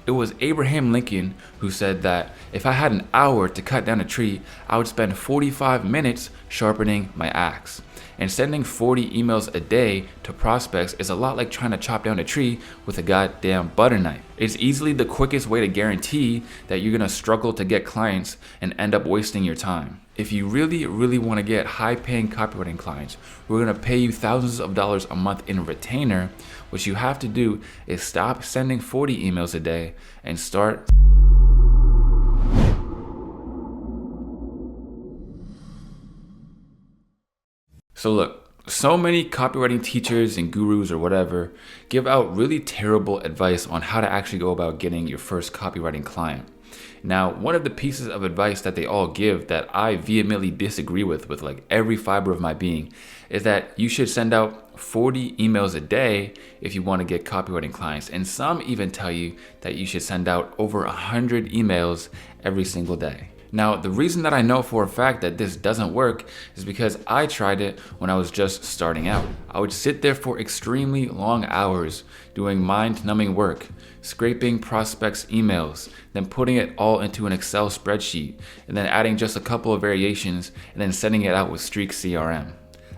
It was Abraham Lincoln who said that if I had an hour to cut down a tree, I would spend 45 minutes sharpening my axe. And sending 40 emails a day to prospects is a lot like trying to chop down a tree with a goddamn butter knife. It's easily the quickest way to guarantee that you're gonna struggle to get clients and end up wasting your time. If you really want to get high-paying copywriting clients, we're gonna pay you thousands of dollars a month in retainer. What you have to do is stop sending 40 emails a day and start. So look, so many copywriting teachers and gurus or whatever give out really terrible advice on how to actually go about getting your first copywriting client. Now, one of the pieces of advice that they all give that I vehemently disagree with like every fiber of my being is that you should send out 40 emails a day if you want to get copywriting clients. And some even tell you that you should send out over 100 emails every single day. Now, the reason that I know for a fact that this doesn't work is because I tried it when I was just starting out. I would sit there for extremely long hours doing mind-numbing work, scraping prospects' emails, then putting it all into an Excel spreadsheet, and then adding just a couple of variations, and then sending it out with Streak CRM.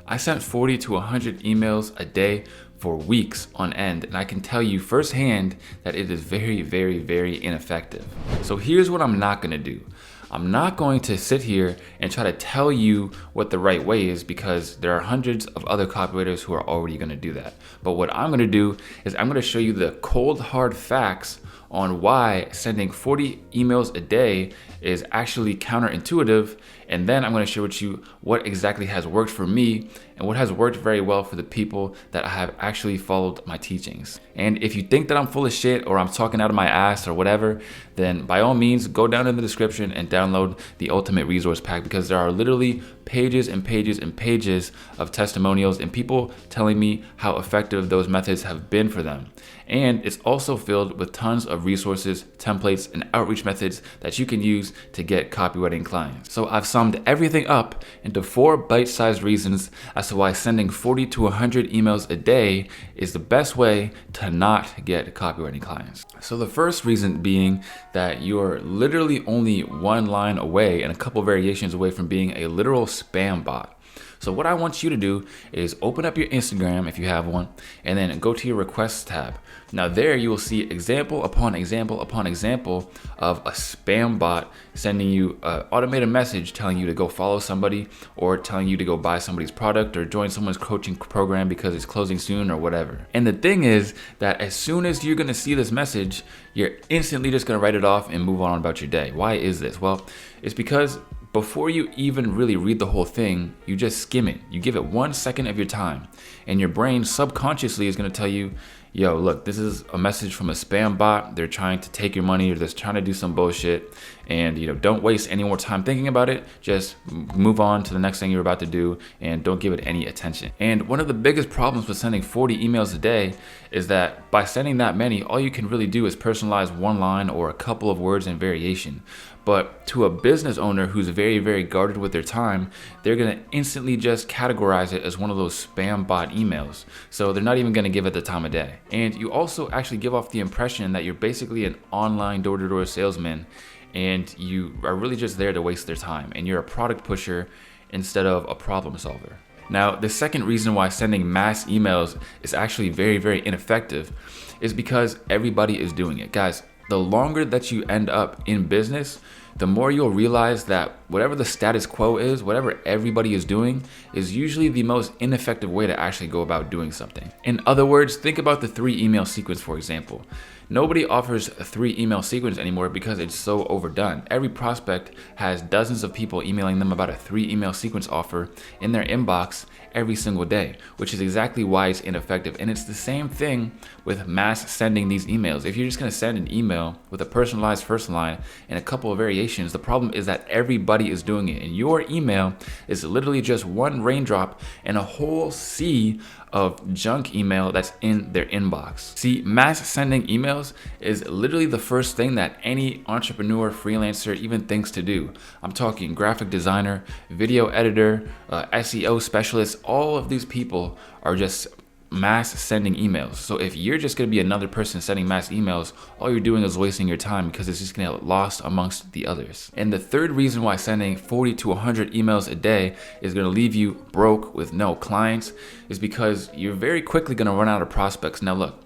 I sent 40 to 100 emails a day for weeks on end, and I can tell you firsthand that it is very ineffective. So here's what I'm not gonna do. I'm not going to sit here and try to tell you what the right way is, because there are hundreds of other copywriters who are already going to do that. But what I'm going to do is I'm going to show you the cold hard facts on why sending 40 emails a day is actually counterintuitive, and then I'm going to share with you what exactly has worked for me and what has worked very well for the people that have actually followed my teachings. And if you think that I'm full of shit or I'm talking out of my ass or whatever, then by all means go down in the description and download the Ultimate Resource Pack, because there are literally pages and pages and pages of testimonials and people telling me how effective those methods have been for them. And it's also filled with tons of resources, templates, and outreach methods that you can use to get copywriting clients. So I've summed everything up into 4 bite-sized reasons as to why sending 40 to 100 emails a day is the best way to not get copywriting clients. So the first reason being that you're literally only one line away and a couple variations away from being a literal spam bot. So what I want you to do is open up your Instagram if you have one, and then go to your requests tab. Now there you will see example upon example upon example of a spam bot sending you an automated message telling you to go follow somebody, or telling you to go buy somebody's product, or join someone's coaching program because it's closing soon or whatever. And the thing is that as soon as you're gonna see this message, you're instantly just gonna write it off and move on about your day. Why is this? Well, it's because before you even really read the whole thing, you just skim it. You give it 1 second of your time, and your brain subconsciously is gonna tell you, yo, look, this is a message from a spam bot. They're trying to take your money, or they're trying to do some bullshit. And don't waste any more time thinking about it. Just move on to the next thing you're about to do, and don't give it any attention. And one of the biggest problems with sending 40 emails a day is that by sending that many, all you can really do is personalize one line or a couple of words in variation. But to a business owner who's very guarded with their time, they're gonna instantly just categorize it as one of those spam bot emails. So they're not even gonna give it the time of day. And you also actually give off the impression that you're basically an online door-to-door salesman, and you are really just there to waste their time, and you're a product pusher instead of a problem solver. Now, the second reason why sending mass emails is actually very ineffective is because everybody is doing it. Guys, the longer that you end up in business, the more you'll realize that whatever the status quo is, whatever everybody is doing, is usually the most ineffective way to actually go about doing something. In other words, think about the 3 email sequence, for example. Nobody offers a 3 email sequence anymore because it's so overdone. Every prospect has dozens of people emailing them about a 3 email sequence offer in their inbox every single day, which is exactly why it's ineffective. And it's the same thing with mass sending these emails. If you're just gonna send an email with a personalized first line and a couple of variations, the problem is that everybody is doing it. And your email is literally just one raindrop in a whole sea of junk email that's in their inbox. See, mass sending emails is literally the first thing that any entrepreneur, freelancer even thinks to do. I'm talking graphic designer, video editor, SEO specialist. All of these people are just mass sending emails. So if you're just going to be another person sending mass emails, all you're doing is wasting your time because it's just going to get lost amongst the others. And the third reason why sending 40 to 100 emails a day is going to leave you broke with no clients is because you're very quickly going to run out of prospects. Now look,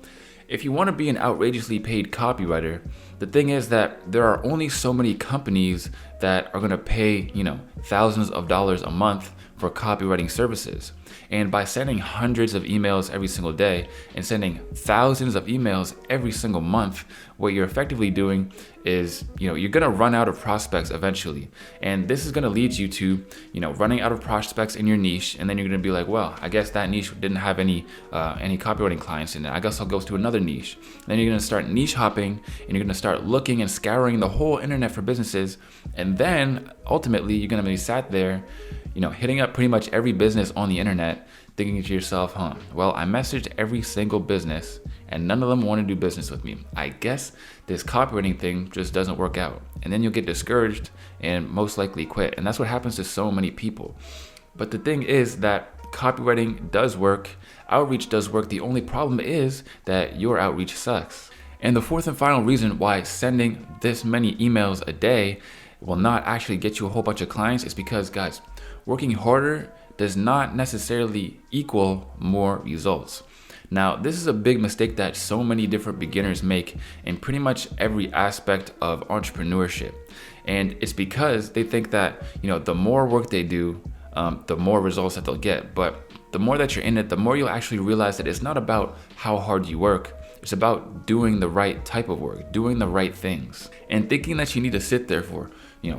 if you want to be an outrageously paid copywriter, the thing is that there are only so many companies that are going to pay, thousands of dollars a month for copywriting services. And by sending hundreds of emails every single day and sending thousands of emails every single month, what you're effectively doing is, you're going to run out of prospects eventually. And this is going to lead you to, running out of prospects in your niche. And then you're going to be like, well, I guess that niche didn't have any copywriting clients in it. I guess I'll go to another niche. And then you're going to start niche hopping and you're going to start looking and scouring the whole internet for businesses. And then ultimately you're going to be sat there, hitting up pretty much every business on the internet, thinking to yourself, well, I messaged every single business and none of them want to do business with me. I guess this copywriting thing just doesn't work out. And then you'll get discouraged and most likely quit. And that's what happens to so many people. But the thing is that copywriting does work, outreach does work. The only problem is that your outreach sucks. And the fourth and final reason why sending this many emails a day will not actually get you a whole bunch of clients is because, guys, working harder does not necessarily equal more results. Now, this is a big mistake that so many different beginners make in pretty much every aspect of entrepreneurship. And it's because they think that, the more work they do, the more results that they'll get. But the more that you're in it, the more you'll actually realize that it's not about how hard you work. It's about doing the right type of work, doing the right things, and thinking that you need to sit there for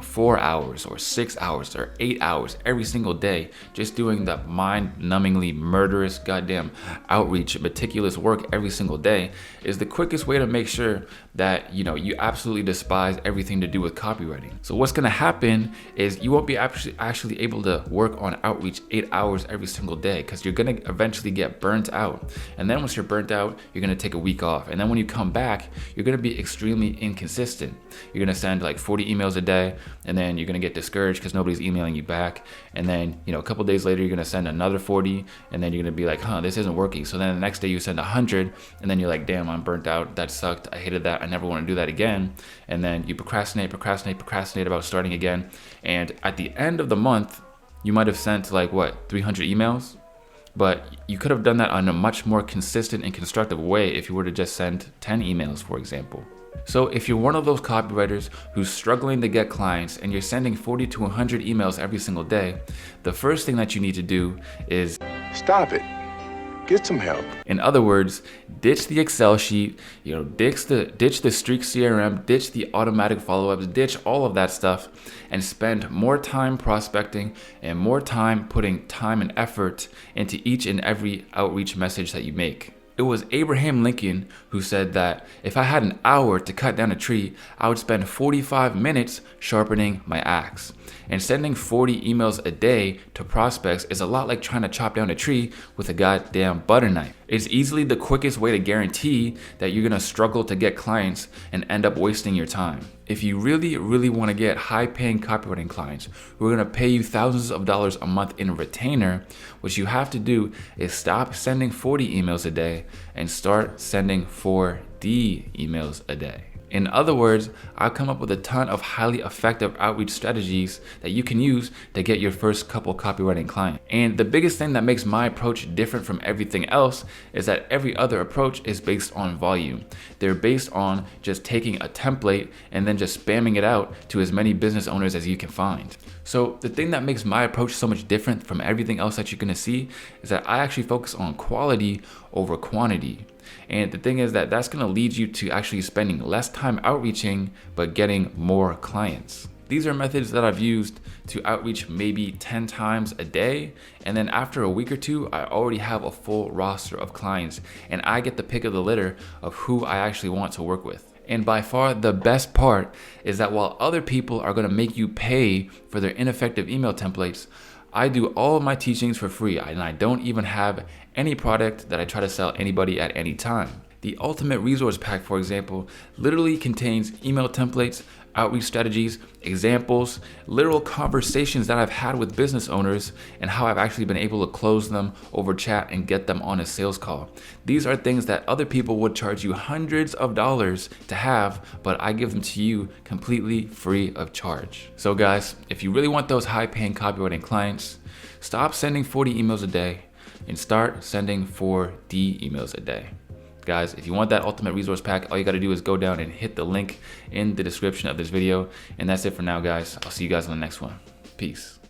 4 hours or 6 hours or 8 hours every single day, just doing the mind-numbingly murderous goddamn outreach, meticulous work every single day is the quickest way to make sure that, you absolutely despise everything to do with copywriting. So what's going to happen is you won't be actually able to work on outreach 8 hours every single day because you're going to eventually get burnt out. And then once you're burnt out, you're going to take a week off. And then when you come back, you're going to be extremely inconsistent. You're going to send like 40 emails a day, and then you're going to get discouraged because nobody's emailing you back. And then, a couple days later, you're going to send another 40, and then you're going to be like, this isn't working. So then the next day you send 100, and then you're like, damn, I'm burnt out. That sucked. I hated that. I never want to do that again. And then you procrastinate about starting again. And at the end of the month, you might have sent 300 emails, but you could have done that on a much more consistent and constructive way if you were to just send 10 emails, for example. So if you're one of those copywriters who's struggling to get clients and you're sending 40 to 100 emails every single day, the first thing that you need to do is stop it. Get some help. In other words, ditch the Excel sheet, ditch the Streak CRM, ditch the automatic follow-ups, ditch all of that stuff, and spend more time prospecting and more time putting time and effort into each and every outreach message that you make. It was Abraham Lincoln who said that if I had an hour to cut down a tree, I would spend 45 minutes sharpening my axe. And sending 40 emails a day to prospects is a lot like trying to chop down a tree with a goddamn butter knife. It's easily the quickest way to guarantee that you're gonna struggle to get clients and end up wasting your time. If you really, really wanna get high-paying copywriting clients who are gonna pay you thousands of dollars a month in a retainer, what you have to do is stop sending 40 emails a day and start sending 4D emails a day. In other words, I've come up with a ton of highly effective outreach strategies that you can use to get your first couple copywriting clients. And the biggest thing that makes my approach different from everything else is that every other approach is based on volume. They're based on just taking a template and then just spamming it out to as many business owners as you can find. So the thing that makes my approach so much different from everything else that you're gonna see is that I actually focus on quality over quantity. And the thing is that that's going to lead you to actually spending less time outreaching, but getting more clients. These are methods that I've used to outreach maybe 10 times a day. And then after a week or two, I already have a full roster of clients and I get the pick of the litter of who I actually want to work with. And by far the best part is that while other people are going to make you pay for their ineffective email templates, I do all of my teachings for free and I don't even have any product that I try to sell anybody at any time. The ultimate resource pack, for example, literally contains email templates, outreach strategies, examples, literal conversations that I've had with business owners, and how I've actually been able to close them over chat and get them on a sales call. These are things that other people would charge you hundreds of dollars to have, but I give them to you completely free of charge. So guys, if you really want those high-paying copywriting clients, stop sending 40 emails a day and start sending 4D emails a day. Guys, if you want that ultimate resource pack, all you got to do is go down and hit the link in the description of this video. And that's it for now, guys. I'll see you guys on the next one. Peace.